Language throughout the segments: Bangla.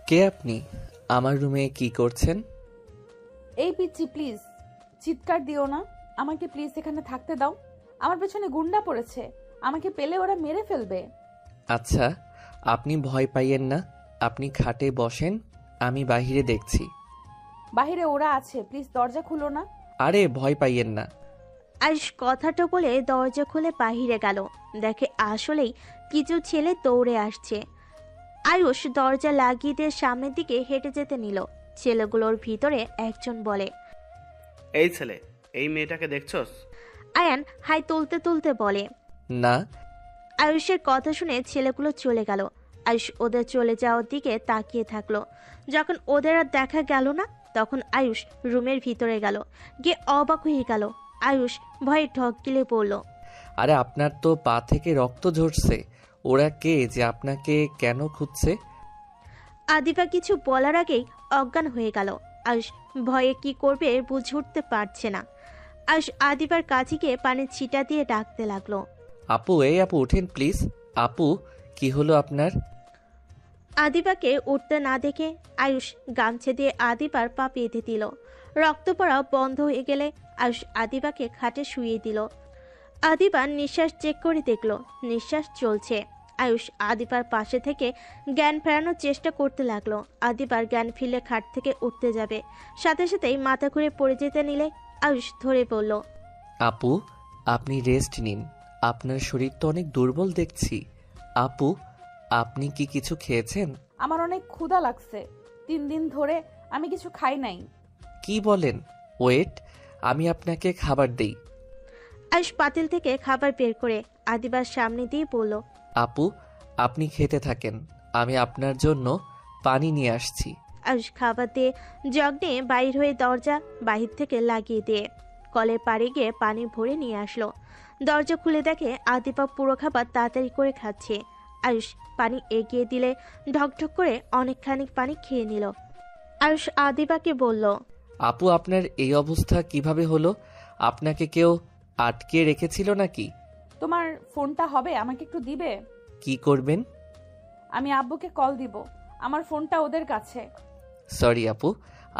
কে আপনি? আমার রুমে কি করছেন? এই পিচ্চি, প্লিজ চিৎকার দিও না। আমাকে প্লিজ এখানে থাকতে দাও। আমার পেছনে গুন্ডা পড়েছে, আমাকে পেলে ওরা মেরে ফেলবে। আচ্ছা, আপনি ভয় পাইয়েন না। আপনি খাটে বসেন, আমি বাহিরে দেখছি। বাহিরে ওরা আছে, প্লিজ দরজা খুলো না। আরে ভয় পাইয়েন না। আয়ুষ কথাটা বলে দরজা খুলে বাহিরে গেল। দেখে আসলেই কিছু ছেলে দৌড়ে আসছে। আয়ুষ দরজা লাগিয়ে দিয়ে সামনের দিকে হেঁটে যেতে নিল। ছেলেগুলোর ভিতরে একজন বলে, এই ছেলে, এই মেয়েটাকে দেখছস? আয়ান হাই তুলতে তুলতে বলে। না। আয়ুষের কথা শুনে ছেলেগুলো চলে গেল। আয়ুষ ওদের চলে যাওয়ার দিকে তাকিয়ে থাকলো। যখন ওদের আর দেখা গেল না, তখন আয়ুষ রুমের ভিতরে গেল। গিয়ে অবাক হয়ে গেল। আয়ুষ ভয়ে ঢক গিলে পড়ল। আরে আপনার তো পা থেকে রক্ত ঝরছে। ওরা কে যে আপনাকে কেন খুঁজছে? আদিবা কিছু বলার আগেই অজ্ঞান হয়ে গেল। আয়ুষ ভয়ে কি করবে বুঝে উঠতে পারছে না। আয়ুষ আদিবার কাছে গিয়ে পানির ছিটা দিয়ে ডাকতে লাগলো। আপু, এই আপু উঠেন প্লিজ। আপু, কি হলো আপনার? আদিবাকে উঠতে না দেখে আয়ুষ গামছা দিয়ে আদিবার পা বেঁধে দিল। রক্ত পড়া বন্ধ হয়ে গেলে আয়ুষ আদিবাকে খাটে শুইয়ে দিল। আদিবা নিঃশ্বাস চেক করে দেখল নিঃশ্বাস চলছে। আয়ুষ আদিবার পাশে থেকে জ্ঞান ফেরানোর চেষ্টা করতে লাগলো। আদিবার জ্ঞান ফিরলে খাট থেকে উঠতে যাবে, সাথে সাথেই মাথা ঘুরে পড়ে যেতে নিলে আয়ুষ ধরে পড়ল। আপু, আপনি রেস্ট নিন। আপনার শরীর তো অনেক দুর্বল দেখছি। আপু, আপনি কি কিছু খেয়েছেন? আমার অনেক ক্ষুধা লাগছে, 3 দিন ধরে আমি কিছু খাই নাই। কি বলেন? ওয়েট, আমি আপনাকে খাবার দেই। আয়ুষ পাতিল থেকে খাবার বের করে আদিবার সামনে দিয়ে বলল, আপু, আপনি খেতে থাকেন, আমি আপনার জন্য পানি নিয়ে আসছি। আয়ুষ খাবার দিয়ে জগ নিয়ে বাইর হয়ে দরজা বাহির থেকে লাগিয়ে দিয়ে কলের পাড়ে গিয়ে পানি ভরে নিয়ে আসলো। দরজা খুলে দেখে আদিবা পুরো খাবার তাড়াতাড়ি করে খাচ্ছে। আয়ুষ পানি এগিয়ে দিলে ঢকঢক করে অনেকখানি পানি খেয়ে নিল। আয়ুষ আদিবাকে বলল, আপু, আপনার এই অবস্থা কিভাবে হলো? আপনাকে কেউ আটকে রেখেছিল নাকি? তোমার ফোনটা হবে, আমাকে একটু দিবে? কি করবেন? আমি আব্বুকে কল দিব, আমার ফোনটা ওদের কাছে। সরি আপু,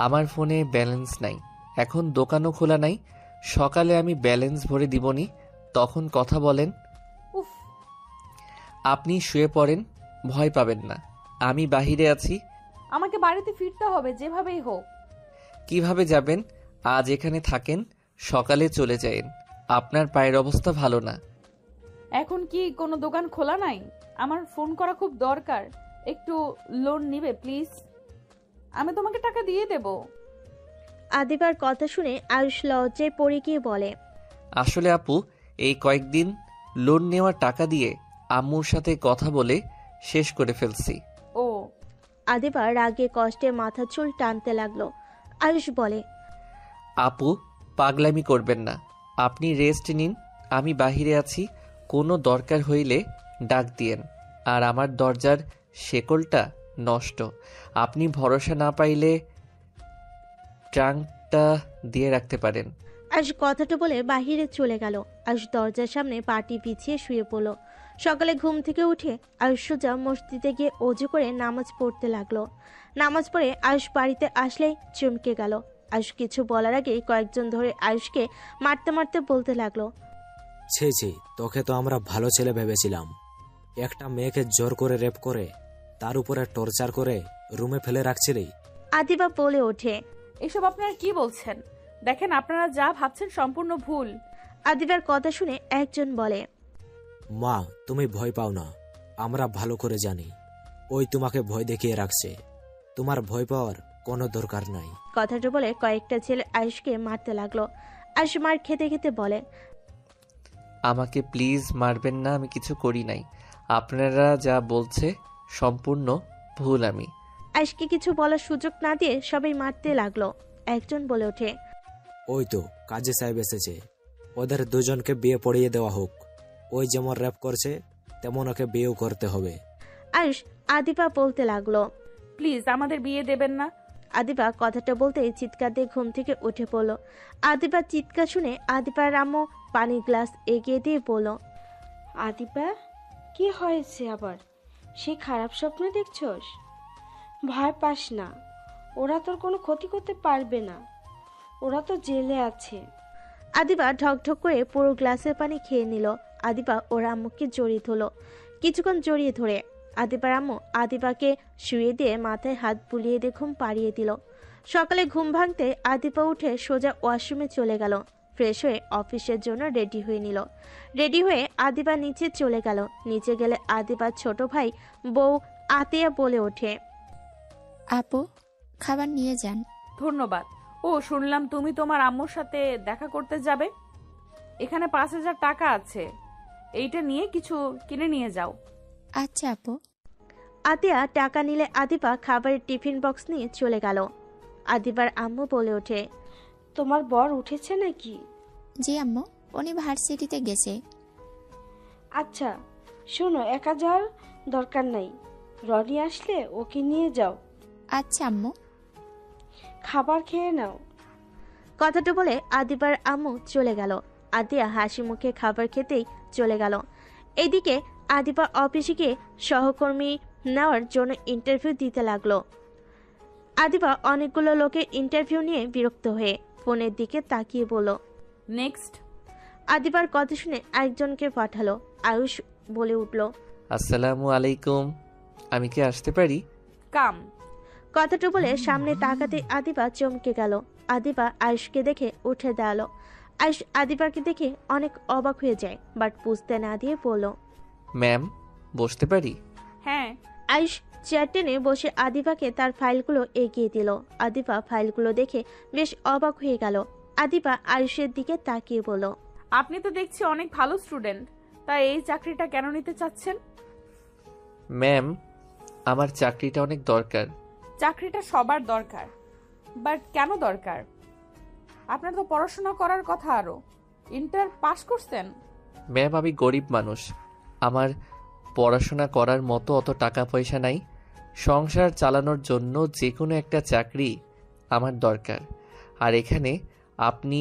আমার ফোনে ব্যালেন্স নাই, এখন দোকানও খোলা নাই। সকালে আমি ব্যালেন্স ভরে দিবনি, তখন কথা বলেন। উফ, আপনি শুয়ে পড়েন, ভয় পাবেন না, আমি বাহিরে আছি। আমাকে বাড়িতে ফিরতে হবে যেভাবেই হোক। কিভাবে যাবেন? আজ এখানে থাকেন, সকালে চলে যায়েন। আপনার পায়ের অবস্থা ভালো না। এখন কি কোনো দোকান খোলা নাই? আমার ফোন করা খুব দরকার, একটু লোন নিবে প্লিজ? আমি তোমাকে টাকা দিয়ে দেব। আদিবার কথা শুনে আয়ুষ লজ্জায় পড়ে গিয়ে বলে, আসলে আপু, এই কয়েকদিন লোন নেওয়ার টাকা দিয়ে আম্মুর সাথে কথা বলে শেষ করে ফেলছি। ও। আদিবার রাগে কষ্টে মাথা চুল টানতে লাগলো। আয়ুষ বলে, আপু, পাগলামি করবেন না, আপনি রেস্ট নিন, আমি বাহিরে আছি, কোনো দরকার হইলে ডাক দিয়েন। আর আমার দরজার শেকলটা নষ্ট, আপনি ভরসা না পাইলে ট্রাঙ্কটা দিয়ে রাখতে পারেন। আয়ুষ কথাটা বলে বাহিরে চলে গেল। আয়ুষ দরজার সামনে পাটি বিছিয়ে শুয়ে পড়ল। সকালে ঘুম থেকে উঠে আয়ুষ সোজা মসজিদে গিয়ে অজু করে নামাজ পড়তে লাগলো। নামাজ পড়ে আয়ুষ বাড়িতে আসলেই চমকে গেল। আয়ুষ কিছু বলার আগেই কয়েকজন ধরে আয়ুষকে মারতে মারতে বলতে লাগলো, ছি ছি, তোকে তো আমরা ভালো ছেলে ভেবেছিলাম। একটা মেয়েকে জোর করে রেপ করে তার উপরে টর্চার করে রুমে ফেলে রাখছিলি। আদিবা বলে ওঠে, এসব আপনারা কি বলছেন? দেখেন, আপনারা যা ভাবছেন সম্পূর্ণ ভুল। আদিবার কথা শুনে একজন বলে, মা, তুমি ভয় পাও না, আমরা ভালো করে জানি ওই তোমাকে ভয় দেখিয়ে রাখছে। তোমার ভয় পাওয়ার কোনো দরকার নাই। কথাটা বলে কয়েকটা ছেলে আয়ুষকে মারতে লাগলো। আয়ুষ মার খেতে খেতে বলে, আমাকে প্লিজ মারবেন না, আমি কিছু করি নাই। আপনারা যা বলছে সম্পূর্ণ ভুল। আমি আয়ুষকে কিছু বলার সুযোগ না দিয়ে সবাই মারতে লাগলো। একজন বলে ওঠে, ওই তো কাজী সাহেব এসেছে, ওদের দুজনকে বিয়ে পড়িয়ে দেওয়া হোক। ওই যেমন র্যাপ করছে তেমন ওকে বিয়েও করতে হবে। আয়ুষ আদিবা বলতে লাগলো, প্লিজ আমাদের বিয়ে দেবেন না। আদিবা কথাটা বলতেই চিৎকার দিয়ে ঘুম থেকে উঠে পড়ল। আদিবার চিৎকার শুনে আদিবার আম্মু পানির গ্লাস এগিয়ে দিয়ে বলল, আদিবা, কি হয়েছে আবার? সে খারাপ স্বপ্ন দেখছস? ভয় পাস না, ওরা তোর কোনো ক্ষতি করতে পারবে না, ওরা তো জেলে আছে। আদিবা ঢকঢক করে পুরো গ্লাসের পানি খেয়ে নিল। আদিবা ওর আম্মুকে জড়িয়ে ধরল। কিছুক্ষণ জড়িয়ে ধরে আদিবার আম্মু আদিবাকে শুয়ে দিয়ে মাথায় হাত বুলিয়ে দিয়ে ঘুম পাড়িয়ে দিল। সকালে ঘুম ভাঙতে আদিবা উঠে সোজা ওয়াশরুমে চলে গেল। ফ্রেশ হয়ে অফিসের জন্য রেডি হয়ে নিল। রেডি হয়ে আদিবা নিচে চলে গেল। নিচে গেলে আদিবার ছোট ভাই বউ আতিয়া বলে ওঠে, আপু, খাবার নিয়ে যান। ধন্যবাদ। ও, শুনলাম তুমি তোমার আম্মুর সাথে দেখা করতে যাবে। এখানে 5,000 টাকা আছে, এইটা নিয়ে কিছু কিনে নিয়ে যাও। আচ্ছা আপু। আতিয়া টাকা নিলে আদিবা খাবারের টিফিন বক্স নিয়ে চলে গেল। আদিবার আম্মু বলে ওঠে, তোমার বর উঠেছে নাকি? জি আম্মু, উনি ভার্সিটিতে গেছে। আচ্ছা শোনো, একা যাওয়ার দরকার নাই, রনি আসলে ওকে নিয়ে যাও। আচ্ছা আম্মু। খাবার খেয়ে নাও। কথাটা বলে আদিবার আম্মু চলে গেল। আদিয়া হাসি মুখে খাবার খেতেই চলে গেল। এদিকে আদিবা অফিসে গিয়ে সহকর্মী নেওয়ার জন্য ইন্টারভিউ দিতে লাগলো। আদিবা অনেকগুলো লোকের ইন্টারভিউ নিয়ে বিরক্ত হয়ে ফোনের দিকে তাকিয়ে বলল, নেক্সট। আদিবার কথা শুনে একজনকে পাঠালো। আয়ুষ বলে উঠল, আসসালামু আলাইকুম, আমি কি আসতে পারি? কাম। কথাটা বলে সামনে তাকাতে আদিবা চমকে গেল। আদিবা আয়ুষকে দেখে উঠে দাঁড়ালো। আয়ুষ আদিবাকে দেখে অনেক অবাক হয়ে যায়, বাট বুঝতে না দিয়ে বলল, ম্যাম, বসতে পারি? হ্যাঁ। আয়ুষ চেয়ার টেনে বসে আদিবাকে তার ফাইলগুলো এগিয়ে দিল। আদিবা ফাইলগুলো দেখে বেশ অবাক হয়ে গেল। আদিবা আয়ুষের দিকে তাকিয়ে বলল, আপনি তো দেখছি অনেক ভালো স্টুডেন্ট, তাই এই চাকরিটা কেন নিতে চাচ্ছেন? ম্যাম, আমার চাকরিটা অনেক দরকার। চাকরিটা সবার দরকার, বাট কেন দরকার? আপনার তো পড়াশোনা করার কথা, আরো ইন্টার পাস করছেন। ম্যাম, আমি গরিব মানুষ, আমার পড়াশোনা করার মতো অত টাকা পয়সা নাই। সংসার চালানোর জন্য যে কোনো একটা চাকরি আমার দরকার। আর এখানে আপনি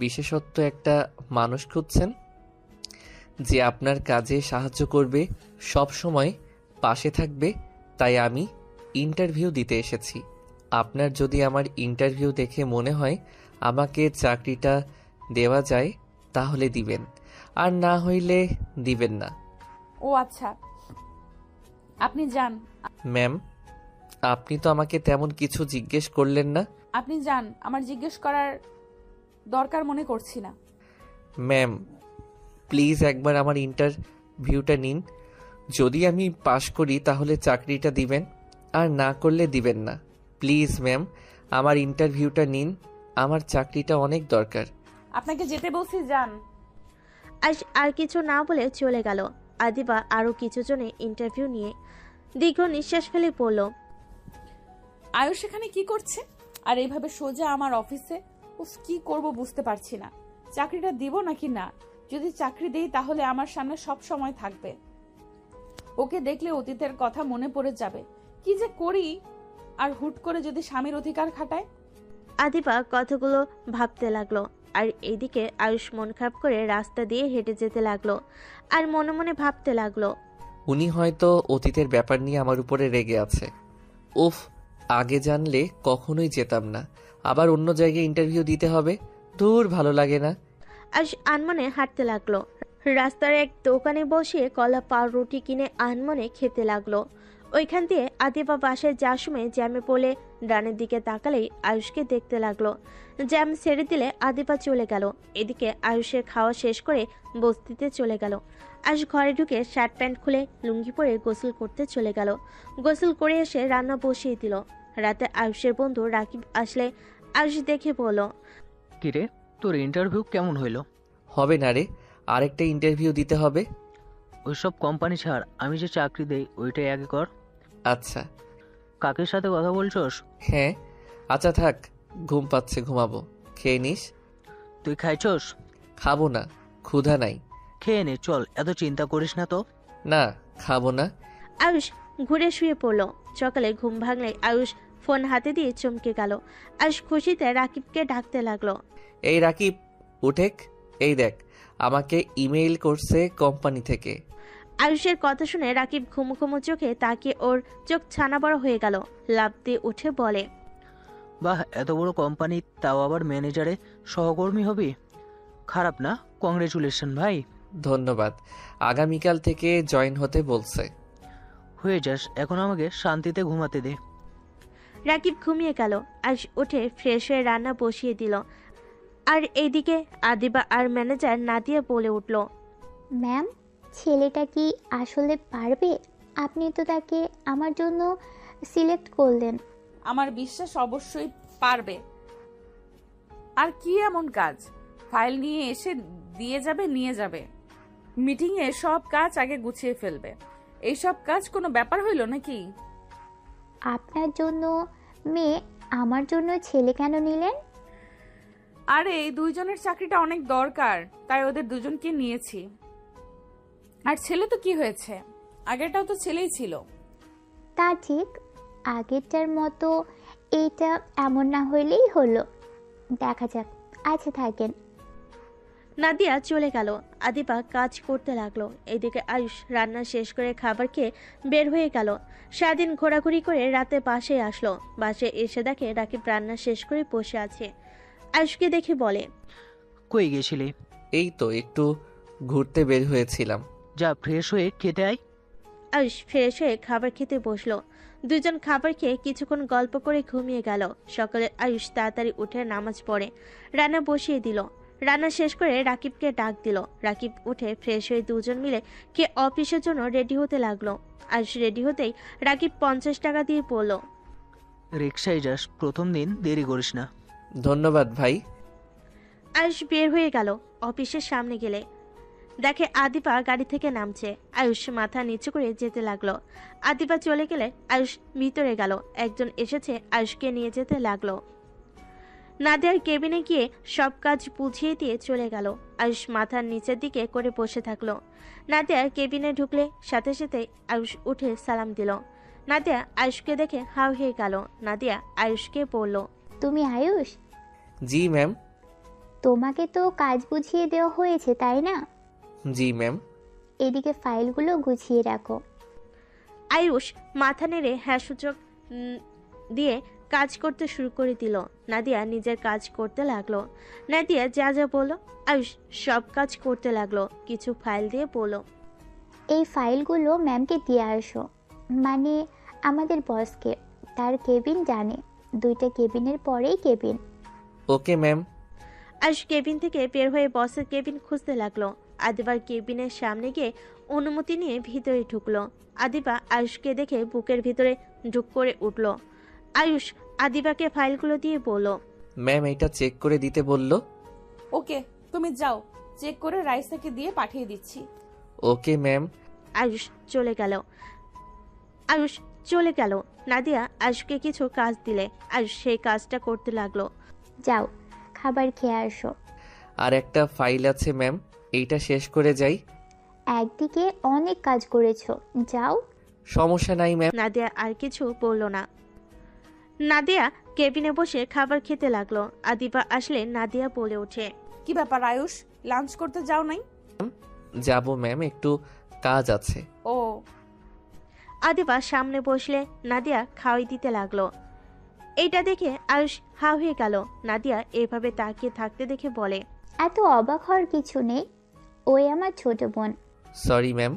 বিশেষত্ব একটা মানুষ খুঁজছেন যে আপনার কাজে সাহায্য করবে, সব সময় পাশে থাকবে, তাই আমি ইন্টারভিউ দিতে এসেছি। আপনার যদি আমার ইন্টারভিউ দেখে মনে হয় আমাকে চাকরিটা দেওয়া যায় তাহলে দিবেন, আর না হইলে দিবেন না। ও আচ্ছা, আপনি যান। ম্যাম, আপনি তো আমাকে তেমন কিছু জিজ্ঞেস করলেন না। আপনি যান, আমার জিজ্ঞেস করার দরকার মনে করছি না। ম্যাম, প্লিজ একবার আমার ইন্টারভিউটা নিন। যদি আমি পাশ করি তাহলে চাকরিটা দিবেন, আর না করলে দিবেন না। প্লিজ ম্যাম, আমার ইন্টারভিউটা নিন, আমার চাকরিটা অনেক দরকার। আপনাকে যেতে বলছি, যান। আয়ুষ আর কিছু না বলে চলে গেল। আদিবা আরো কিছু জনে ইন্টারভিউ নিয়ে দীর্ঘ নিঃশ্বাস ফেলে পড়ল, আয়ুষ এখানে কি করছে? আর এইভাবে সোজা আমার অফিসে? উফ, কি করব বুঝতে পারছি না। চাকরিটা দিব নাকি না? যদি চাকরি দেই তাহলে আমার সামনে সব সময় থাকবে। ওকে দেখলে অতীতের কথা মনে পড়ে যাবে। কি যে করি? আর হুট করে যদি স্বামীর অধিকার খাটায়। আদিবা কথাগুলো ভাবতে লাগলো। আর এইদিকে আয়ুষ মন খারাপ করে রাস্তা দিয়ে হেঁটে যেতে লাগলো আর মনে মনে ভাবতে লাগলো, উনি হয়তো অতীতের ব্যাপার নিয়ে আমার উপরে রেগে আছে। উফ, আগে জানলে কখনোই যেতাম না। আবার অন্য জায়গায় ইন্টারভিউ দিতে হবে, দূর, ভালো লাগে না। আয়ুষ আনমনে হাঁটতে লাগলো। রাস্তার এক দোকানে বসে কলা পাউরুটি কিনে আনমনে খেতে লাগলো। ওইখান দিয়ে আদিবা বাসায় যাওয়ার সময় জ্যামে পড়লে ডানের দিকে তাকালেই আয়ুষকে দেখতে লাগলো। জ্যাম ছেড়ে দিলে আদিবা চলে গেল। এদিকে আয়ুষের খাওয়া শেষ করে বস্তিতে চলে গেল। আয়ুষ ঘরে ঢুকে শার্ট প্যান্ট খুলে লুঙ্গি পরে গোসল করতে চলে গেল। গোসল করে এসে রান্না বসিয়ে দিল। রাতে আয়ুষের বন্ধু রাকিব আসলে আয়ুষ দেখে বলল, কিরে, তোর ইন্টারভিউ কেমন হইলো? হবে না রে, আরেকটা ইন্টারভিউ দিতে হবে। ওইসব কোম্পানি ছাড়, আমি যে চাকরি দেই ওইটাই আগে কর। আচ্ছা। কাকের সাথে কথা বলছস? হ্যাঁ। আচ্ছা থাক, ঘুম পাচ্ছে, ঘুমাবো। খেয়ে নিস। তুই খাইছস? খাবো না, ক্ষুধা নাই। খেয়ে নে, চল, এত চিন্তা করিস না তো। না, খাবো না। আয়ুষ ঘুরে শুয়ে পড়ল। সকালে ঘুম ভাঙলে আয়ুষ ফোন হাতে দিয়ে চমকে গেল। আয়ুষ খুশিতে রাকিবকে ডাকতে লাগলো, এই রাকিব, উঠেক, এই দেখ, আমাকে ইমেইল করছে কোম্পানি থেকে। আয়ুষের কথা শুনে রাকিব ঘুমু ঘুমু চোখে তাকিয়ে ওর চোখ ছানা বড় হয়ে গেল। লাফ দিয়ে উঠে বলে, বাহ, এত বড় কোম্পানি, তাও আবার ম্যানেজারে সহকর্মী হবি। খারাপ না, কংগ্রেচুলেশন ভাই। ধন্যবাদ। আগামীকাল থেকে জয়েন হতে বলছে। হয়ে যাস, এখন আমাকে শান্তিতে ঘুমাতে দে। রাকিব ঘুমিয়ে গেল। আয়ুষ উঠে ফ্রেশ হয়ে রান্না বসিয়ে দিল। আর এইদিকে আদিবা আর ম্যানেজার নাদিয়া বলে উঠল, ম্যাম, ছেলেটা কি আসলে পারবে? আপনি তো তাকে আমার জন্য সিলেক্ট করলেন। আমার বিশ্বাস অবশ্যই পারবে। আর কি এমন কাজ? ফাইল নিয়ে এসে নিয়ে যাবে। মিটিংয়ে সব কাজ আগে গুছিয়ে ফেলবে। এইসব কাজ কোনো ব্যাপার হইল নাকি? আপনার জন্য মেয়ে, আমার জন্য ছেলে কেন নিলেন? আরে এই দুইজনের চাকরিটা অনেক দরকার, তাই ওদের দুজনকে নিয়েছি। আর ছেলে তো কি হয়েছে, আগেরটাও তো ছেলেই ছিল। তা ঠিক, আগেরটার মতো এইটা এমন না হইলেই হলো। দেখা যাক। আচ্ছা থাকেন। নাদিয়া চলে গেল। আদিবা কাজ করতে লাগলো। এইদিকে আয়ুষ রান্না শেষ করে খাবার খেয়ে বের হয়ে গেল। সারাদিন ঘোরাঘুরি করে রাতে বাসায় আসলো। বাসায় এসে দেখে রাকিব রান্না শেষ করে বসে আছে। আয়ুষকে দেখে বলে, কই গেছিলি? এই তো একটু ঘুরতে বের হয়েছিলাম। যা, ফ্রেশ হয়ে খেতে আয়। আয়ুষ ফ্রেশ হয়ে খাবার খেতে বসলো। দুজন খাবার খেয়ে কিছুক্ষণ গল্প করে ঘুমিয়ে গেল। সকালে আয়ুষ তাড়াতাড়ি উঠে নামাজ পড়ে রান্না বসিয়ে দিল। রান্না শেষ করে রাকিবকে ডাক দিল। রাকিব উঠে ফ্রেশ হয়ে দুজন মিলে কে অফিসের জন্য রেডি হতে লাগলো। আয়ুষ রেডি হতেই রাকিব 50 টাকা দিয়ে পড়ল। রিক্সায় যাস, প্রথম দিন দেরি করিস না। ধন্যবাদ ভাই। আয়ুষ বের হয়ে গেল। অফিসের সামনে গেলে দেখে আদিবা গাড়ি থেকে নামছে। আয়ুষ মাথা নিচু করে যেতে লাগলো। আদিবা চলে গেলে আয়ুষ ভিতরে গেল। একজন এসেছে, আয়ুষকে নিয়ে যেতে লাগলো। নাদিয়ার কেবিনে গিয়ে সব কাজ বুঝিয়ে দিয়ে চলে গেল। আয়ুষ মাথার নিচের দিকে করে বসে থাকলো। নাদিয়া কেবিনে ঢুকলে সাথে সাথে আয়ুষ উঠে সালাম দিল। নাদিয়া আয়ুষকে দেখে হাউ হয়ে গেল। নাদিয়া আয়ুষকে বলল, তুমি আয়ুষ? জি ম্যাম। তোমাকে তো কাজ বুঝিয়ে দেওয়া হয়েছে, তাই না? জি ম্যাম। এদিকে ফাইলগুলো গুছিয়ে রাখো। আয়ুষ মাথা নেড়ে হ্যাঁ সূচক দিয়ে কাজ করতে শুরু করে দিল। নাদিয়া নিজের কাজ করতে লাগলো। নাদিয়া যা যা বলল আয়ুষ সব কাজ করতে লাগলো। কিছু ফাইল দিয়ে বলল, এই ফাইলগুলো ম্যামকে দিয়ে আসো, মানে আমাদের বসকে। তার কেবিন জানে, 2টা কেবিনের পরেই cabin. Okay ma'am. Ayush cabin থেকে বের হয়ে বসের কেবিন খুঁজতে লাগলো। আদিবার কেবিনের সামনে গিয়ে অনুমতি নিয়ে ভিতরে ঢুকলো। আদিবা আয়ুষকে দেখে বুকের ভিতরে ঢুক করে উঠল। আয়ুষ আদিবাকে ফাইলগুলো দিয়ে বলল, ম্যাম এটা চেক করে দিতে বলল। ওকে, তুমি যাও, চেক করে রাইসাকে দিয়ে পাঠিয়ে দিচ্ছি। Okay ma'am. আয়ুষ চলে গেল। নাদিয়া আয়ুষকে কিছু কাজ দিলে আয়ুষ সেই কাজটা করতে লাগলো। যাও, খাবার খেয়ে আসো। আর একটা ফাইল আছে ম্যাম, এইটা শেষ করে যাই। একদিকে অনেক কাজ করেছো, যাও। সমস্যা নাই ম্যাম। নাদিয়া আর কিছু বলল না। নাদিয়া কেবিনে বসে খাবার খেতে লাগলো। আদিবা আসলে নাদিয়া বলে ওঠে, কি ব্যাপার আয়ুষ, লাঞ্চ করতে যাও নাই? যাব ম্যাম, একটু কাজ আছে। ও। আদিবা সামনে বসলে নাদিয়া খাওয়াই দিতে লাগলো। এইটা দেখে আয়ুষ হা হয়ে গেল। নাদিয়া এভাবে তাকিয়ে থাকতে দেখে বলে, এত অবাক হওয়ার কিছু নেই, ওই আমার ছোট বোন। Sorry ma'am.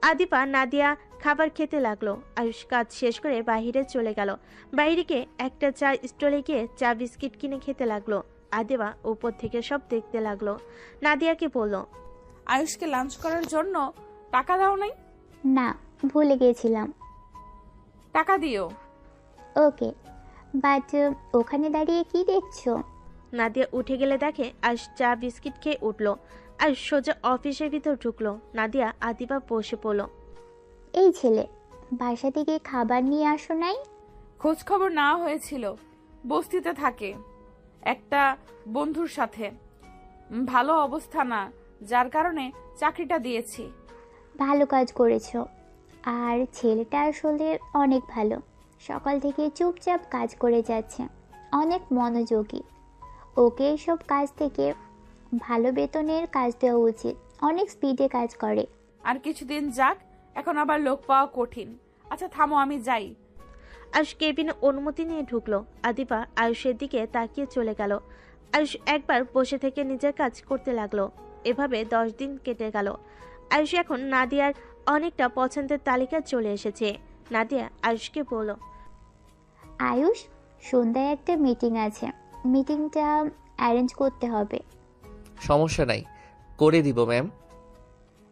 আদিবা নাদিয়া খাবার খেতে লাগলো। আয়ুষ কাজ শেষ করে বাহিরে চলে গেল। বাইরে গিয়ে একটা চা স্টলে গিয়ে চা বিস্কিট কিনে খেতে লাগলো। আদিবা উপর থেকে সব দেখতে লাগলো। নাদিয়াকে বলল, আয়ুষকে লাঞ্চ করার জন্য টাকা দাও নাই? না, ভুলে গেছিলাম। টাকা দিও। ওকে, বাট ওখানে দাঁড়িয়ে কি দেখছো? নাদিয়া উঠে গেলে দেখে আয়ুষ চা বিস্কিট খেয়ে উঠলো। আয়ুষ সোজা অফিসের ভিতর ঢুকলো। নাদিয়া আদিবা বসে পড়ল। এই ছেলে, বাসা থেকে খাবার নিয়ে আসো নাই? খোঁজ খবর নেওয়া হয়েছিল, বস্তিতে থাকে একটা বন্ধুর সাথে, ভালো অবস্থা না, যার কারণে চাকরিটা দিয়েছি। ভালো কাজ করেছো। আর ছেলেটা আসলে অনেক ভালো, সকাল থেকে চুপচাপ কাজ করে যাচ্ছে, অনেক মনোযোগী। ওকে এইসব কাজ থেকে ভালো বেতনের কাজ দেওয়া উচিত, অনেক স্পিডে কাজ করে। আর কিছুদিন যাক, এখন আবার লোক পাওয়া কঠিন। আচ্ছা থামো, আমি যাই। আয়ুষ কেবিনে অনুমতি নিয়ে ঢুকলো। আদিবা আয়ুষের দিকে তাকিয়ে চলে গেল। আয়ুষ একবার বসে থেকে নিজের কাজ করতে লাগলো। এভাবে 10 দিন কেটে গেল। আয়ুষ এখন নাদিয়ার অনেকটা পছন্দের তালিকা চলে এসেছে। নাদিয়া আয়ুষকে বলল, আয়ুষ, সন্ধ্যায় একটা মিটিং আছে, মিটিংটা অ্যারেঞ্জ করতে হবে। সমস্যা নাই, করে দিব ম্যাম।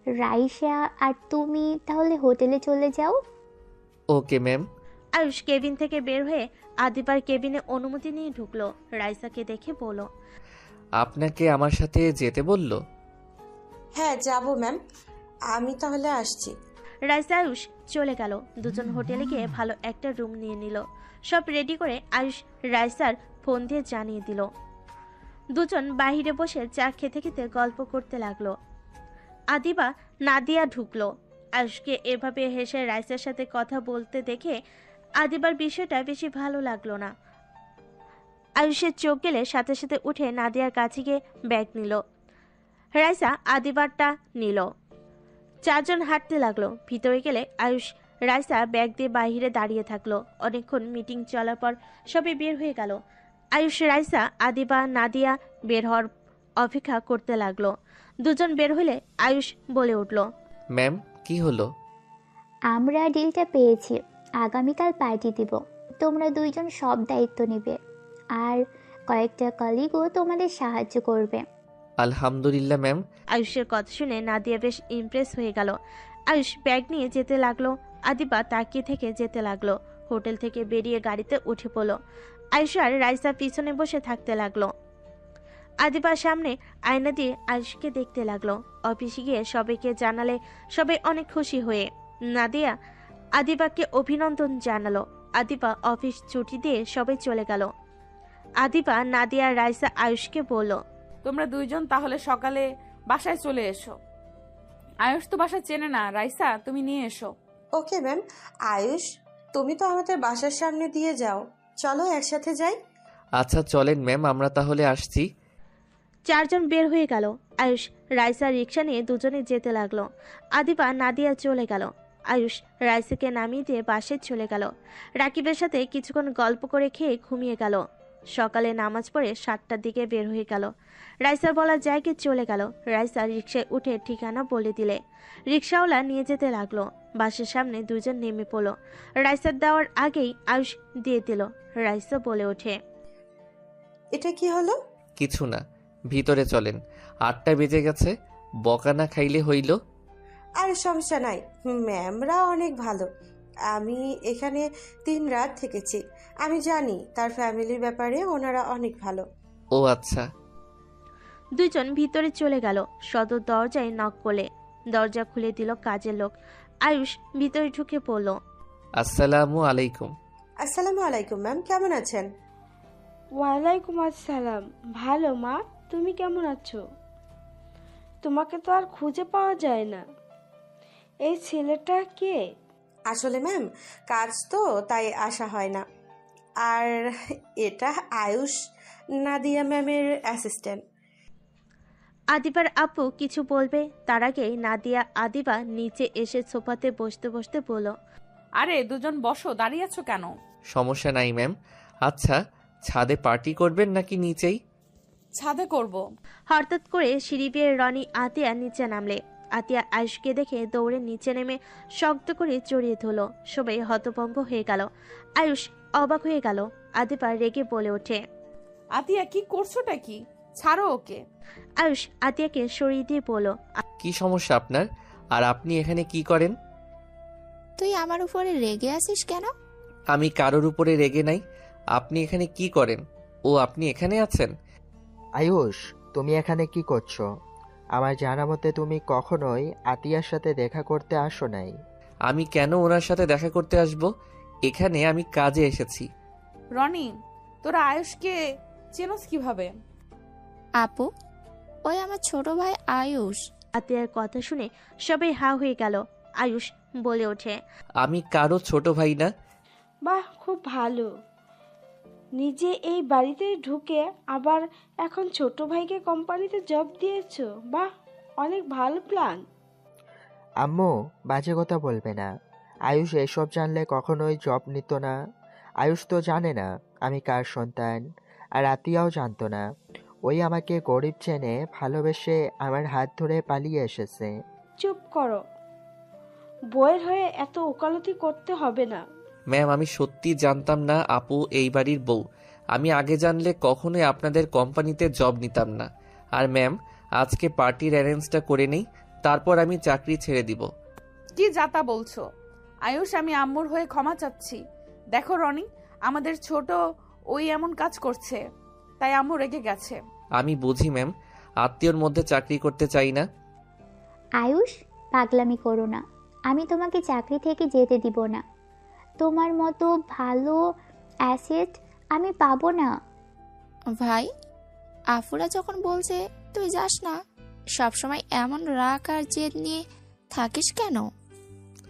রাইসা আর তুমি তাহলে হোটেলে চলে যাও। Okay ma'am. আয়ুষ কেবিন থেকে বের হয়ে আদিবার কেবিনে অনুমতি নিয়ে ঢুকলো। রাইসাকে দেখে বলল, আপনাকে আমার সাথে যেতে বলল? হ্যাঁ যাব ম্যাম, আমি তাহলে আসছি। রাইসা আয়ুষ চলে গেল। দুজন হোটেলে গিয়ে ভালো একটা রুম নিয়ে নিল। সব রেডি করে আয়ুষ রাইসার ফোন দিয়ে জানিয়ে দিল। দুজন বাহিরে বসে চা খেতে খেতে গল্প করতে লাগলো। আদিবা নাদিয়া ঢুকলো। আয়ুষকে এভাবে হেসে রাইসার সাথে কথা বলতে দেখে আদিবার বিষয়টা বেশি ভালো লাগলো না। আয়ুষের চোখ গেলে সাথে সাথে উঠে নাদিয়ার কাছে গিয়ে ব্যাগ নিল। রাইসা আদিবারটা নিল। চারজন হাঁটতে লাগলো। ভিতরে গেলে আয়ুষ রাইসা ব্যাগ দিয়ে বাহিরে দাঁড়িয়ে থাকলো। অনেকক্ষণ মিটিং চলার পর সবাই বের হয়ে গেল। আয়ুষ রাইসা আদিবা নাদিয়া বের হওয়ার অপেক্ষা করতে লাগলো। দুজন বের হলে আয়ুষ বলে উঠল, ম্যাম কি হলো? আমরা ডিলটা পেয়েছি, আগামীকাল পার্টি দিব। তোমরা দুইজন সব দায়িত্ব নেবে, আর কয়েকটা কলিগও তোমাদের সাহায্য করবে। আলহামদুলিল্লাহ ম্যাম। আয়ুষের কথা শুনে নাদিয়া বেশ ইমপ্রেস হয়ে গেল। আয়ুষ ব্যাগ নিয়ে যেতে লাগলো। আদিবা তাকিয়ে থেকে যেতে লাগলো। হোটেল থেকে বেরিয়ে গাড়িতে উঠে পড়লো। আয়ুষ আর রাইসা পিছনে বসে থাকতে লাগলো। আদিবা সামনে আয়না দিয়ে আয়ুষকে দেখতে লাগলো। অফিসে গিয়ে সবাইকে জানালে সবাই অনেক খুশি হয়ে নাদিয়া আদিবাকে অভিনন্দন জানালো। আদিবা অফিস ছুটি দিয়ে সবাই চলে গেল। আদিবা নাদিয়া রাইসা আয়ুষকে বলল, তোমরা দুইজন তাহলে সকালে বাসায় চলে এসো। আয়ুষ তো বাসা চেনে না, রাইসা তুমি নিয়ে এসো। Okay ma'am. আয়ুষ, তুমি তো আমাদের বাসার সামনে দিয়ে যাও, চলো একসাথে যাই। আচ্ছা চলেন ম্যাম, আমরা তাহলে আসছি। চারজন বের হয়ে গেল। আয়ুষ রাইসা রিক্সা নিয়ে দুজনে যেতে লাগলো। আদিবা নাদিয়া চলে গেল। আয়ুষ রাইসাকে নামিয়ে দিয়ে বাসে চলে গেল। রাকিবের সাথে কিছুক্ষণ গল্প করে খেয়ে ঘুমিয়ে গেল। সকালে নামাজ পড়ে 7টার দিকে বের হয়ে গেল। রাইসার বলা জায়গায় চলে গেল। রাইসা রিক্সায় উঠে ঠিকানা বলে দিলে রিক্সাওয়ালা নিয়ে যেতে লাগলো। বাসের সামনে দুজন নেমে পড়লো। রাইসার দেওয়ার আগেই আয়ুষ দিয়ে দিল। রাইসা বলে ওঠে, এটা কি হলো? কিছু না, ভিতরে চলেন। 8টা বেজে গেছে, বকা না খাইলে হইল। আর সমস্যা নাই, ম্যামরা অনেক ভালো। আমি এখানে 3 রাত থেকেছি, আমি জানি তার ফ্যামিলির ব্যাপারে ওনারা অনেক ভালো। ও আচ্ছা। দুজন ভিতরে চলে গেল। সদর দরজায় নক করলে দরজা খুলে দিল কাজের লোক। আয়ুষ ভিতরে ঢুকে পড়ল। আসসালামু আলাইকুম। আসসালামু আলাইকুম ম্যাম, কেমন আছেন? ওয়ালাইকুম আসসালাম। ভালো মা, তুমি কেমন আছো? তোমাকে তো আর খুঁজে পাওয়া যায় না। এই ছেলেটা কে? আসলে ম্যাম কাজ তো তাই আসা হয় না। আর এটা আয়ুষ, নাদিয়া ম্যামের অ্যাসিস্ট্যান্ট। আদিবার আপু কিছু বলবে তার আগেই নাদিয়া আদিবা নিচে এসে সোফাতে বসতে বসতে বলল, আরে দুজন বসো, দাঁড়িয়ে আছো কেন? সমস্যা নাই ম্যাম। আচ্ছা, ছাদে পার্টি করবেন নাকি নিচেই? ছাদে করব। হঠাৎ করে সিঁড়ি বেয়ে রনি আতিয়া নিচে নামলে। আতিয়া আয়ুষকে দেখে দৌড়ে নিচে নেমে শক্ত করে জড়িয়ে ধরলো। সবাই হতভম্ব হয়ে গেল। আয়ুষ অবাক হয়ে গেল। আদিবা রেগে বলে ওঠে, আতিয়া কি করছোটা কি? ছাড়ো ওকে। আয়ুষ আতিয়াকে সরিয়ে দিয়ে বলল, কি সমস্যা আপনার? আর আপনি এখানে কি করেন? তুই আমার উপরে রেগে আছিস কেন? আমি কারোর উপরে রেগে নাই। আপনি এখানে কি করেন? ও আপনি এখানে আছেন? আয়ুষ, তুমি এখানে কি করছো? আমার জানা মতে তুমি কখনোই আতিয়ার সাথে দেখা করতে আসো নাই। আমি কেন ওনার সাথে দেখা করতে আসব? এখানে আমি কাজে এসেছি। রনি, তোরা আয়ুষকে চেনস কিভাবে? আপু, ওই আমার ছোট ভাই আয়ুষ। আতিয়ার কথা শুনে সবাই হা হয়ে গেল। আয়ুষ বলে ওঠে, আমি কারো ছোট ভাই না। বাহ, খুব ভালো। নিজে এই বাড়িতে ঢুকে আবার এখন ছোট ভাইকে কোম্পানিতে জব দিয়েছো। বাহ, অনেক ভালো প্ল্যান। আম্মু, বাজে কথা বলবে না। আয়ুষ এসব জানলে কখনোই জব নিত না। আয়ুষ তো জানে না আমি কার সন্তান, আর আতিয়াও জানতো না। ওই আমাকে গরিব জেনে ভালোবেসে আমার হাত ধরে পালিয়ে এসেছে। চুপ করো, বইয়ের হয়ে এত ওকালতি করতে হবে না। ম্যাম, আমি সত্যি জানতাম না আপু এই বাড়ির বউ। আমি আগে জানলে কখনোই আপনাদের কোম্পানিতে জব নিতাম না। আর ম্যাম, আজকে পার্টির অ্যারেঞ্জটা করে নেই, তারপর আমি চাকরি ছেড়ে দিব। কি যাতা বলছো? আয়ুষ, আমি আম্মুর হয়ে ক্ষমা চাচ্ছি। দেখো রনি, আমাদের ছোট ওই এমন কাজ করছে, তাই আম্মু রেগে গেছে। আমি বুঝি ম্যাম, আত্মীয়র মধ্যে চাকরি করতে চাই না। আয়ুষ, পাগলামি করো না। আমি তোমাকে চাকরি থেকে যেতে দিব না। তোমার মতো ভালো অ্যাসেট আমি পাবো না। ভাই, আফুরা যখন বলছে তুই যাস না, সবসময় এমন রাগ আর জেদ নিয়ে থাকিস কেন?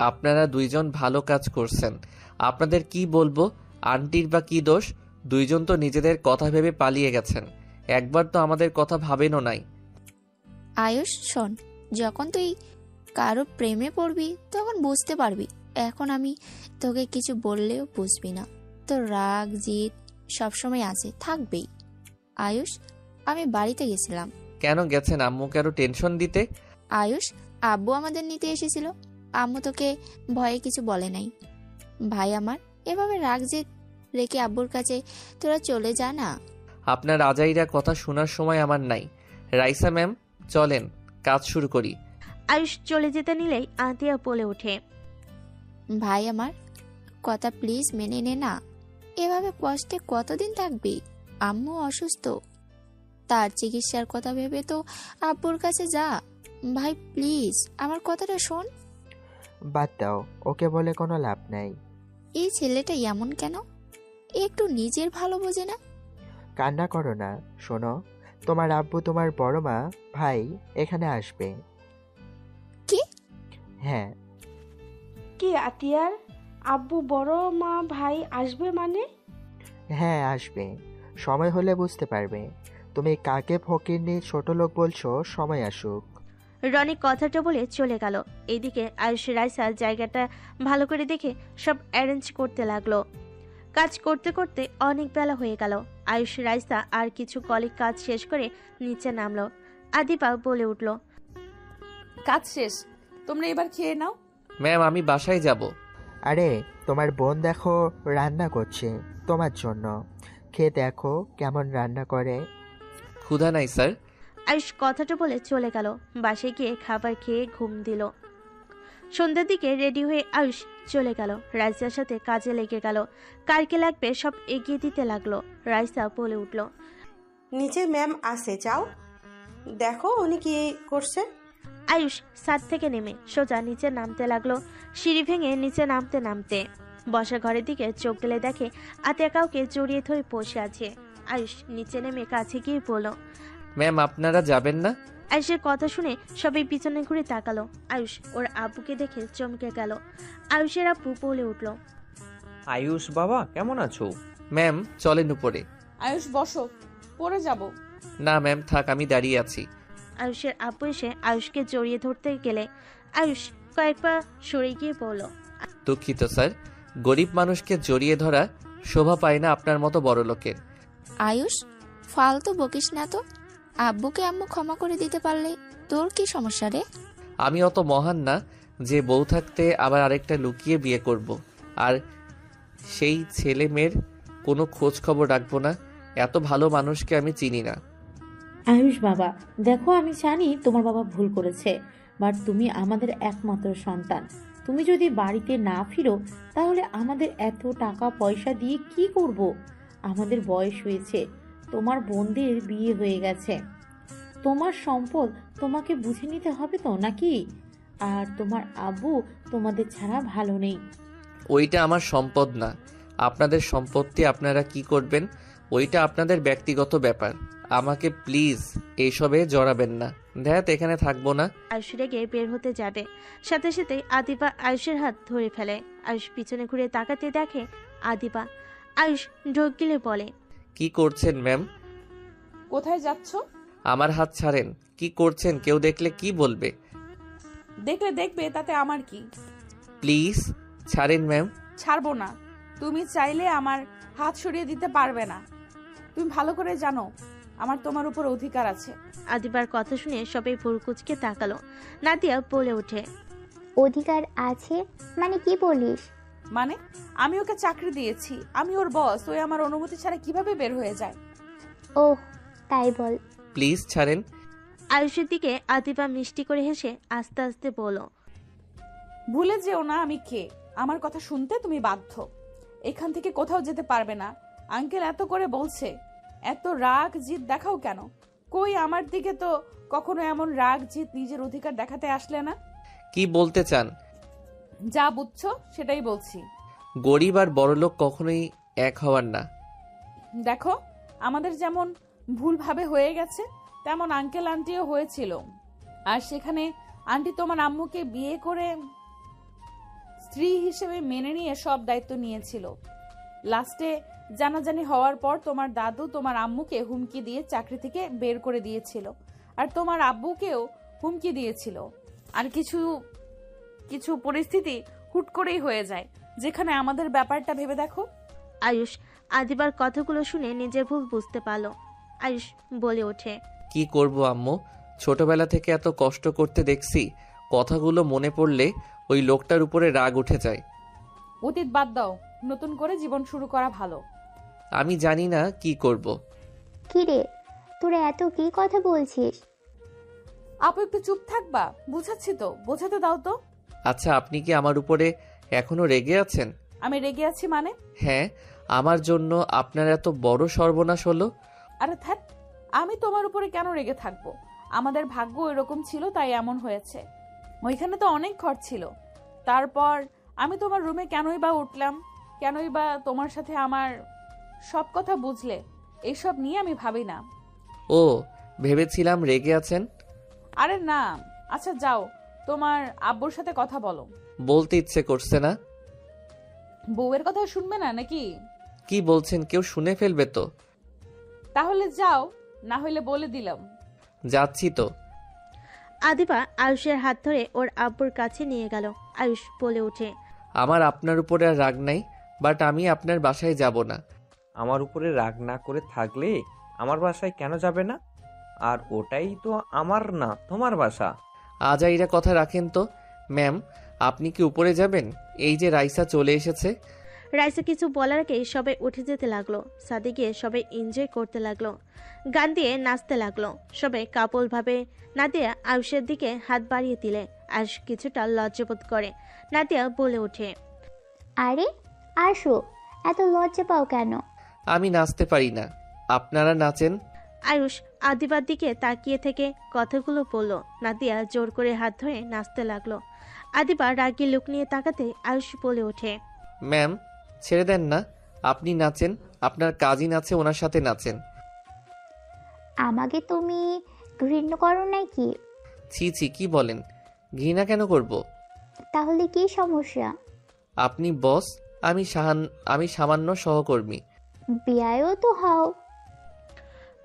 আপনারা দুইজন ভালো কাজ করছেন। আপনাদের কি বলবো? আন্টির বা কি দোষ? দুইজন তো নিজেদের কথা ভেবে পালিয়ে গেছেন, একবার তো আমাদের কথা ভাবেনও নাই। আয়ুষ শোন, যখন তুই কারো প্রেমে পড়বি তখন বুঝতে পারবি। এখন আমি তোকে কিছু বললেও বুঝবি না। তোর রাগ জিদ সবসময় আছে, থাকবেই। আয়ুষ, আমি বাড়িতে গেছিলাম। কেন গেছেন? আম্মুকে আরো টেনশন দিতে? আয়ুষ, আব্বু আমাদের নিতে এসেছিল। আম্মু তোকে ভয়ে কিছু বলে নাই। ভাই আমার, এভাবে রাগ জেদ রেখে আব্বুর কাছে তোরা চলে যা না। আপনার আজাইরা কথা শোনার সময় আমার নাই। রাইসা ম্যাম, চলেন কাজ শুরু করি। আয়ুষ চলে যেতে নিলেই আতিয়া বলে ওঠে, ভাই আমার, কথা প্লিজ মেনে নে না। এভাবে কষ্টে কতদিন থাকবি? আম্মু অসুস্থ, তার চিকিৎসার কথা ভেবে তো আব্বুর কাছে যা। ভাই প্লিজ, আমার কথাটা শোন। বাদ দাও, ওকে বলে কোনো লাভ নাই। এই ছেলেটা এমন কেন? একটু নিজের ভালো বোঝে না। কান্না করো না, শোনো, তোমার আব্বু, তোমার বড় মা, ভাই এখানে আসবে। কি? হ্যাঁ। কি আতিয়ার আব্বু, বড় মা, ভাই আসবে মানে? হ্যাঁ, আসবে। সময় হলে বুঝতে পারবে। তুমি কাকে ফকিরনি ছোট লোক বলছো? সময় আসুক। রনি কথাটা বলে চলে গেল। এইদিকে আয়ুষ রাইসা জায়গাটা ভালো করে দেখে সব অ্যারেঞ্জ করতে লাগলো। কাজ করতে করতে অনেক বেলা হয়ে গেল। আয়ুষ রাইসা আর কিছু কলিগ কাজ শেষ করে নিচে নামলো। আদিপা বলে উঠল, কাজ শেষ, তোমরা এবার খেয়ে নাও। ম্যাম, আমি বাসায় যাব। আরে, তোমার বোন দেখো রান্না করছে তোমার জন্য, খেয়ে দেখো কেমন রান্না করে। ক্ষুধা নাই স্যার। আয়ুষ কথাটা বলে চলে গেল। বাসায় গিয়ে খাবার খেয়ে ঘুম দিল। সন্ধ্যার দিকে রেডি হয়ে আয়ুষ চলে গেল। রাইসার সাথে কাজে লেগে গেল। কারকে লাগবে সব এগিয়ে দিতে লাগলো। রাইসা বলে উঠল, নিচে ম্যাম আসে, যাও দেখো উনি কি করছে। আয়ুষ ছাদ থেকে নেমে সোজা নিচে নামতে লাগলো। সিঁড়ি ভেঙে নিচে নামতে নামতে বসা ঘরের দিকে চোখ গেলে দেখে আতিয়া কাউকে জড়িয়ে ধরে বসে আছে। আয়ুষ নিচে নেমে কাছে গিয়ে বলল, ম্যাম, আপনারা যাবেন না? আয়ুষের কথা শুনে সবাই পিছনে ঘুরে তাকালো। আয়ুষ ওর আব্বুকে দেখে চমকে গেল। আয়ুষের আব্বু বলে উঠল, আয়ুষ বাবা, কেমন আছো? ম্যাম, চলেন উপরে। আয়ুষ বসো, পড়ে যাব। না ম্যাম, থাক, আমি দাঁড়িয়ে আছি। আয়ুষের আব্বু এসে আয়ুষকে জড়িয়ে ধরতে গেলে আয়ুষ কয়েক পা সরে গিয়ে বলল, দুঃখিত স্যার, গরিব মানুষকে জড়িয়ে ধরা শোভা পায় না আপনার মতো বড় লোকের। আয়ুষ, ফালতু বকিস না তো। আব্বুকে আম্মু ক্ষমা করে দিতে পারলে তোর কি সমস্যা রে? আমি অত মহান না যে বউ থাকতে আবার আরেকটা লুকিয়ে বিয়ে করব, আর সেই ছেলে মেয়ের কোনো খোঁজ খবর রাখবো না। এত ভালো মানুষকে আমি চিনি না। আয়ুষ বাবা, দেখো, আমি জানি তোমার বাবা ভুল করেছে, বাট তুমি আমাদের একমাত্র সন্তান। তুমি যদি বাড়িতে না ফিরো তাহলে আমাদের এত টাকা পয়সা দিয়ে কি করব? আমাদের বয়স হয়েছে, তোমার বোনদের বিয়ে হয়ে গেছে, তোমার সম্পদ তোমাকে বুঝে নিতে হবে তো নাকি? আর তোমার আব্বু তোমাদের ছাড়া ভালো নেই। ওইটা আমার সম্পদ না। আপনাদের সম্পত্তি আপনারা কি করবেন ওইটা আপনাদের ব্যক্তিগত ব্যাপার। আমাকে প্লিজ এইসবে জড়াবেন না। ধ্যাত, এখানে থাকবো না। আয়ুষ রেগে বের হতে যাবে, সাথে সাথে আদিপা আয়ুষের হাত ধরে ফেলে। আয়ুষ পিছনে ঘুরে তাকাতে দেখে আদিপা। আয়ুষ ঢোক গিলে বলে, কি করছেন ম্যাম? কোথায় যাচ্ছ? আমার হাত ছাড়েন। কি করছেন? কেউ দেখলে কি বলবে? দেখলে দেখবে, তাতে আমার কি। প্লিজ ছাড়েন ম্যাম। ছাড়বো না। তুমি চাইলে আমার হাত সরিয়ে দিতে পারবে না। তুমি ভালো করে জানো আমার তোমার উপর অধিকার আছে। আদিবার কথা শুনে সবাই ভুরকুচকে তাকালো। নাদিয়া বলে ওঠে, অধিকার আছে মানে কি বলিস? মানে আমি ওকে চাকরি দিয়েছি, আমি ওর বস, ওই আমার অনুমতি ছাড়া কিভাবে বের হয়ে যায়? ওহ, তাই বল। প্লিজ ছাড়েন। আয়ুষের দিকে আদিবা মিষ্টি করে হেসে আস্তে আস্তে বলল, ভুলে যেও না আমি কে। আমার কথা শুনতে তুমি বাধ্য। এখান থেকে কোথাও যেতে পারবে না। আঙ্কেল এত করে বলছে, এত রাগ জিদ দেখাও কেন? কই আমার দিকে তো কখনো এমন রাগ জিদ নিজের অধিকার দেখাতে আসলে না। কি বলতে চান? যা বুঝছো সেটাই বলছি। গরিব আর বড়লোক কখনোই এক হওয়ার না। দেখো, আমাদের যেমন ভুলভাবে হয়ে গেছে, তেমন আঙ্কেল আন্টিও হয়েছিল। আর সেখানে আন্টি তোমার আম্মুকে বিয়ে করে স্ত্রী হিসেবে মেনে নিয়ে সব দায়িত্ব নিয়েছিল। লাস্টে জানাজানি হওয়ার পর তোমার দাদু তোমার আম্মুকে হুমকি দিয়ে চাকরি থেকে বের করে দিয়েছিল, আর তোমার আব্বুকেও হুমকি দিয়েছিল। আর কিছু কিছু পরিস্থিতি হুট করেই হয়ে যায়, যেখানে আমাদের ব্যাপারটা ভেবে দেখো। আয়ুষ আদিবার কথাগুলো শুনে নিজের ভুল বুঝতে পারল। আয়ুষ বলে ওঠে, কি করব আম্মু, ছোটবেলা থেকে এত কষ্ট করতে দেখছি, কথাগুলো মনে পড়লে ওই লোকটার উপরে রাগ উঠে যায়। অতীত বাদ দাও, নতুন করে জীবন শুরু করা ভালো। আমি জানি না কি করব। কি রে, তোরা এত কি কথা বলছিস? আপু একটু চুপ থাকবা? বুঝাচ্ছি তো, বোঝাতে দাও তো। আচ্ছা, আপনি কি আমার উপরে এখনো রেগে আছেন? আমি রেগে আছি মানে? হ্যাঁ, আমার জন্য আপনার এত বড় সর্বনাশ হলো। আরে ধ্যাৎ, আমি তোমার উপরে কেন রেগে থাকবো? আমাদের ভাগ্য এরকম ছিল তাই এমন হয়েছে। ওইখানে তো অনেক ঘর ছিল। তারপর আমি তোমার রুমে কেনই বা উঠলাম, কেনই বা তোমার সাথে আমার সব কথা বুঝলে, এইসব নিয়ে আমি ভাবি না। ও, ভেবেছিলাম রেগে আছেন। আরে না। আচ্ছা যাও, তোমার আব্বুর সাথে কথা বলো। বলতে ইচ্ছে করছে না। বউয়ের কথা শুনবে না নাকি? কি বলছেন, কেউ শুনে ফেলবে তো। তাহলে যাও, না হইলে বলে দিলাম। যাচ্ছি তো। আদিবা আয়ুষের হাত ধরে ওর আব্বুর কাছে নিয়ে গেল। আয়ুষ বলে ওঠে, আমার আপনার উপরে আর রাগ নাই, বাট আমি আপনার বাসায় যাব না। আমার উপরে রাগ না করে থাকলে আমার বাসায় কেন যাবে না? আর ওটাই তো আমার না, তোমার বাসা। আজাইরা কথা রাখেন তো। ম্যাম, আপনি কি উপরে যাবেন? এই যে রাইসা চলে এসেছে। রাইসা কিছু বলার আগে সবাই উঠে যেতে লাগলো। সাদে গিয়ে সবাই এনজয় করতে লাগলো, গান দিয়ে নাচতে লাগলো। সবাই কাপল ভাবে। নাদিয়া আয়ুষের দিকে হাত বাড়িয়ে দিলে আয়ুষ কিছুটা লজ্জাবোধ করে। নাদিয়া বলে ওঠে, আরে আসো, এত লজ্জা পাও কেন? আমি নাচতে পারি না, আপনারা নাচেন। আয়ুষ আদিবার দিকে তাকিয়ে থেকে কথাগুলো বলল। নাদিয়া জোর করে হাত ধরে নাচতে লাগলো। আদিবা রাগী লুক নিয়ে তাকাতে আয়ুষ বলে ওঠে, ম্যাম ছেড়ে দেন না, আপনি নাচেন, আপনার কাজিন আছে, ওনার সাথে নাচেন। আমাকে তুমি ঘৃণা করো নাকি? ছি ছি, কি বলেন? ঘৃণা কেন করব? তাহলে কি সমস্যা? আপনি বস, আমি সামান্য সহকর্মী। বিয়ায়ও তো হও।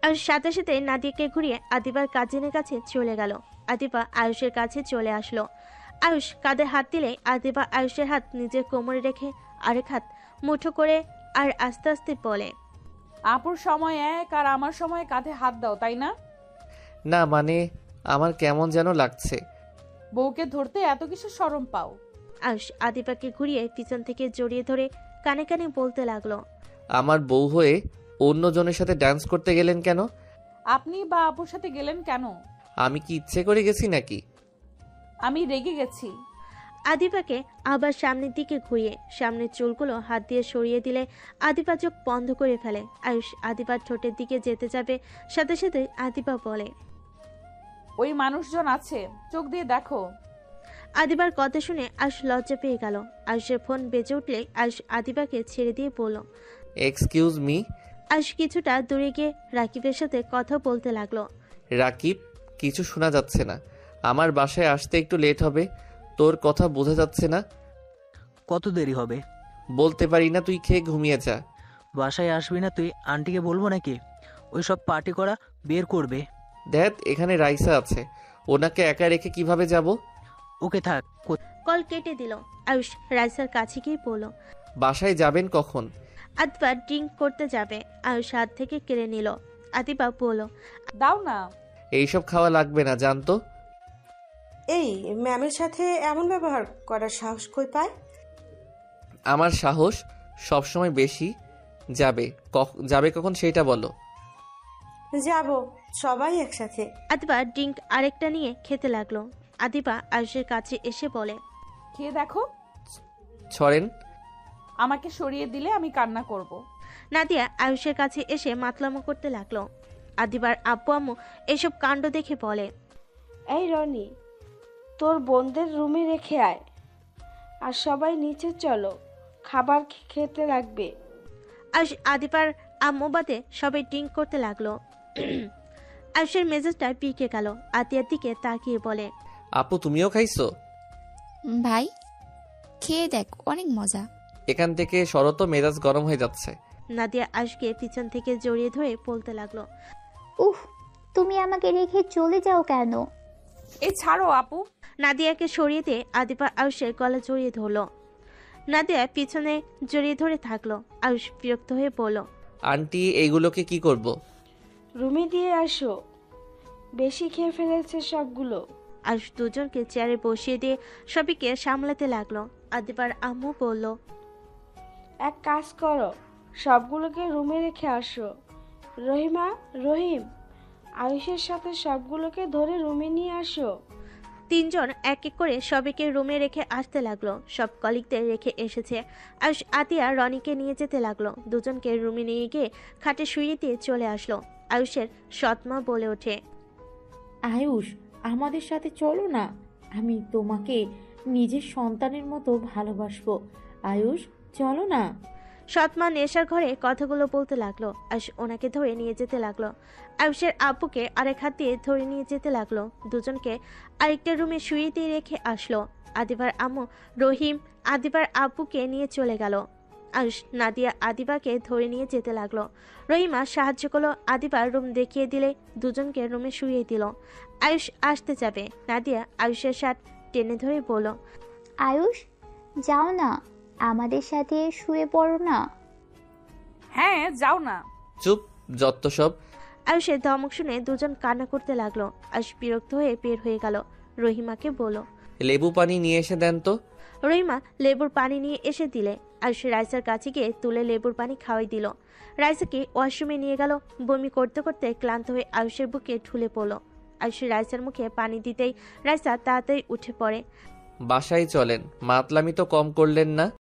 আর সাথে সাথে নাদিয়াকে ঘুরিয়ে আদিবার কাজিনের কাছে চলে গেল। আদিবা আয়ুষের কাছে চলে আসলো। আয়ুষ কাঁধে হাত দিলে আদিবা আয়ুষের হাত নিজের কোমরে রেখে আরেক হাত মুঠো করে আর আস্তে আস্তে বলে, আপুর সময় এক আর আমার সময় কাঁধে হাত দাও, তাই না? না মানে, আমার কেমন যেন লাগছে। বউকে ধরতে এত কিছু শরম পাও? আয়ুষ আদিবাকে ঘুরিয়ে পিছন থেকে জড়িয়ে ধরে কানে কানে বলতে লাগলো, আমার বউ হয়ে অন্যজনের সাথে ডান্স করতে গেলেন কেন? আপনি বা আপুর সাথে গেলেন কেন? আমি কি ইচ্ছে করে গেছি নাকি? আমি রেগে গেছি। আদিবাকে আবার সামনের দিকে ঘুরিয়ে সামনের চুলগুলো হাত দিয়ে সরিয়ে দিলে আদিবা চোখ বন্ধ করে ফেলে। আয়ুষ আদিবার ঠোঁটের দিকে যেতে যাবে, সাথে সাথে আদিবা বলে, ওই মানুষজন আছে, চোখ দিয়ে দেখো। আদিবার কথা শুনে আয়ুষ লজ্জা পেয়ে গেল। আয়ুষের ফোন বেজে উঠলে আয়ুষ আদিবাকে ছেড়ে দিয়ে বলল, এক্সকিউজ মি। আয়ুষ কিছুটা দূরে গিয়ে রাকিবের সাথে কথা বলতে লাগলো। রাকিব, কিছু শোনা যাচ্ছে না, আমার বাসায় আসতে একটু লেট হবে, তোর কথা বোঝা যাচ্ছে না। কত দেরি হবে? বলতে পারি না, তুই খেয়ে ঘুমিয়ে যা। বাসায় আসবি না তুই? আন্টিকে বলবো নাকি? ওই সব পার্টি করা বের করবে। দেখ, এখানে রাইসা আছে, ওনাকে একা রেখে কিভাবে যাব? ওকে থাক। কল কেটে দিল। আয়ুষ রাইসার কাছে গিয়ে বলল, বাসায় যাবেন কখন? আদিবা ড্রিঙ্ক করতে যাবে। আয়ুষ হাত থেকে কেড়ে নিল। আদিবা বলল, দাও না। এইসব খাওয়া লাগবে না, জানতো। এই ম্যামের সাথে এমন ব্যবহার করার সাহস কই পায়? আমার সাহস সবসময় বেশি। যাবে কখন সেইটা বলো। যাব, সবাই একসাথে। আদিবা ড্রিঙ্ক আরেকটা নিয়ে খেতে লাগলো। আদিবা আয়ুষের কাছে এসে বলে, খেয়ে দেখো। ছড়েন। আমাকে সরিয়ে দিলে আমি কান্না করব। নাদিয়া আয়ুষের কাছে এসে মাতলামো করতে লাগলো। আদিবার আব্বু আম্মু এসব কাণ্ড দেখে বলে, এই রনি, তোর বোনদের রুমে রেখে আয়, আর সবাই নিচে চলো, খাবার খেতে লাগবে। আয়ুষ আদিবার আম্মু বাদে সবাই ড্রিঙ্ক করতে লাগলো। আয়ুষের মেজাজটা পিকে গেল। আতিয়ার দিকে তাকিয়ে বলে, আপু তুমিও খাইছো? ভাই খেয়ে দেখ, অনেক মজা। এখান থেকে শরত মেজাজ গরম হয়ে যাচ্ছে। নাদিয়া আয়ুষকে পিছন থেকে জড়িয়ে ধরে বলতে লাগলো, উফ, তুমি আমাকে রেখে চলে যাও কেন? এই ছাড়ো আপু। নাদিয়াকে সরিয়ে দিয়ে আদিবা আয়ুষের গলা জড়িয়ে ধরলো। নাদিয়া পিছনে জড়িয়ে ধরে থাকলো। আয়ুষ বিরক্ত হয়ে বলল, আন্টি এইগুলোকে কি করব? রুমে দিয়ে আসো, বেশি খেয়ে ফেলেছে সবগুলো। আয়ুষ দুজনকে চেয়ারে বসিয়ে দিয়ে সবাইকে সামলাতে লাগলো। আদিবার আম্মু বলল, এক কাজ করো, সবগুলোকে রুমে রেখে আসো। রহিমা, রহিম, আয়ুষের সাথে সবগুলোকে ধরে রুমে নিয়ে আসো। তিনজন এক এক করে সবাইকে রুমে রেখে আসতে লাগলো। সব কলিগদের রেখে এসেছে। আয়ুষ আতিয়া রনিকে নিয়ে যেতে লাগলো। দুজনকে রুমে নিয়ে গিয়ে খাটে শুইয়ে দিয়ে চলে আসলো। আয়ুষের সৎমা বলে ওঠে, আয়ুষ, আমাদের সাথে চলো না, আমি তোমাকে নিজের সন্তানের মতো ভালোবাসবো। আয়ুষ, চলো না। সৎমা নেশার ঘরে কথাগুলো বলতে লাগলো। আয়ুষ ওনাকে ধরে নিয়ে যেতে লাগলো। আয়ুষের আব্বুকে আরেক হাত দিয়ে ধরে নিয়ে যেতে লাগলো। দুজনকে আরেকটা রুমে শুয়ে দিয়ে রেখে আসলো। আদিবার আম্মু রহিম আদিবার আব্বুকে নিয়ে চলে গেল। আয়ুষ নাদিয়া আদিবাকে ধরে নিয়ে যেতে লাগলো। রহিমা সাহায্য করলো। আদিবার রুম দেখিয়ে দিলে দুজনকে রুমে শুয়ে দিল। আয়ুষ আসতে যাবে। নাদিয়া আয়ুষের শার্ট টেনে ধরে বলল, আয়ুষ, যাও না, আমাদের সাথে শুয়ে পড়ো না। হ্যাঁ, যাও না। চুপ, যত সব। আয়ুষের ধমক শুনে দুজন কান্না করতে লাগলো। আয়ুষ বিরক্ত হয়ে বের হয়ে গেল। রহিমাকে বলল, লেবু পানি নিয়ে এসে দেন তো। রহিমা লেবুর পানি নিয়ে এসে দিলে। আয়ুষ রাইসার কাছে গিয়ে তুলে লেবুর পানি খাওয়াই দিল। রাইসাকে ওয়াশরুমে নিয়ে গেল। বমি করতে করতে ক্লান্ত হয়ে আয়ুষের বুকে ঢুলে পড়ল। আয়ুষ রাইসার মুখে পানি দিতেই রাইসা তাড়াতাড়ি উঠে পড়ে। বাসায় চলেন, মাতলামি তো কম করলেন না।